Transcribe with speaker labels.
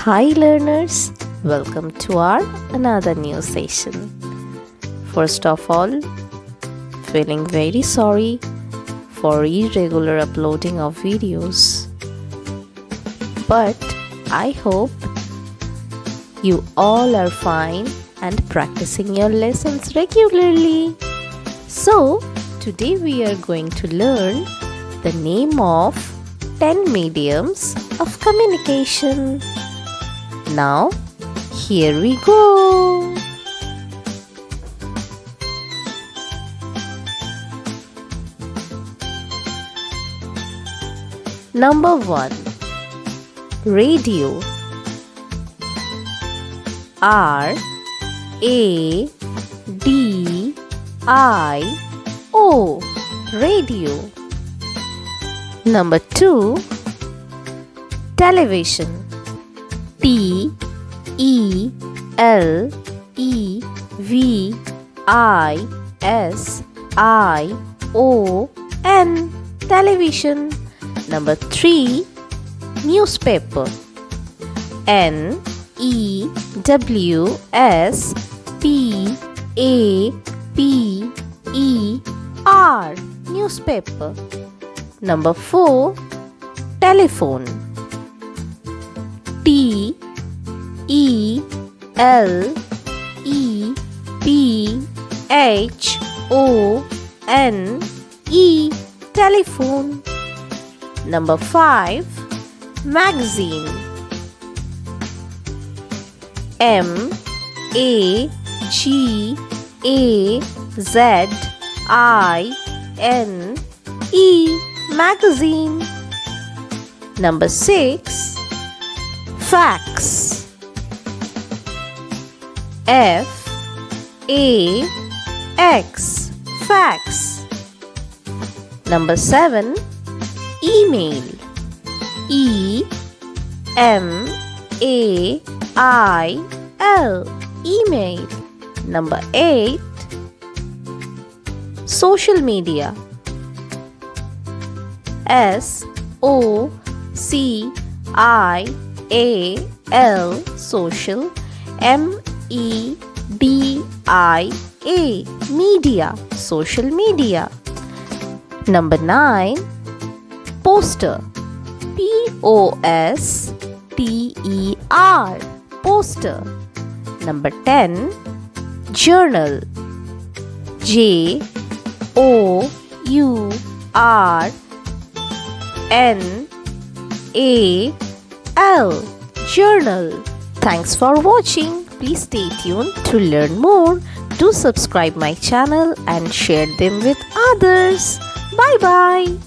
Speaker 1: Hi learners, welcome to our another new session. First of all, feeling very sorry for irregular uploading of videos. But I hope you all are fine and practicing your lessons regularly. So, today we are going to learn the name of 10 mediums of communication. Now, here we go. Number 1. Radio. R A D I O. Radio. Number 2. Television. T E L E V I S I O N. Television. Number 3. Newspaper. N E W S P A P E R. Newspaper. Number 4. Telephone. T E L E P H O N E. Telephone. Number 5. Magazine. M A G A Z I N E. Magazine. Number 6. Fax. F A X. Fax. Number 7. Email. E M A I L. Email. Number 8. Social media. S O C I A L. Social. M E D I A. Media. Social media. Number 9. Poster. P O S T E R. Poster. Number 10. Journal. J O U R N A L. Journal. Thanks for watching. Please stay tuned to learn more. Do subscribe my channel and share them with others. Bye bye.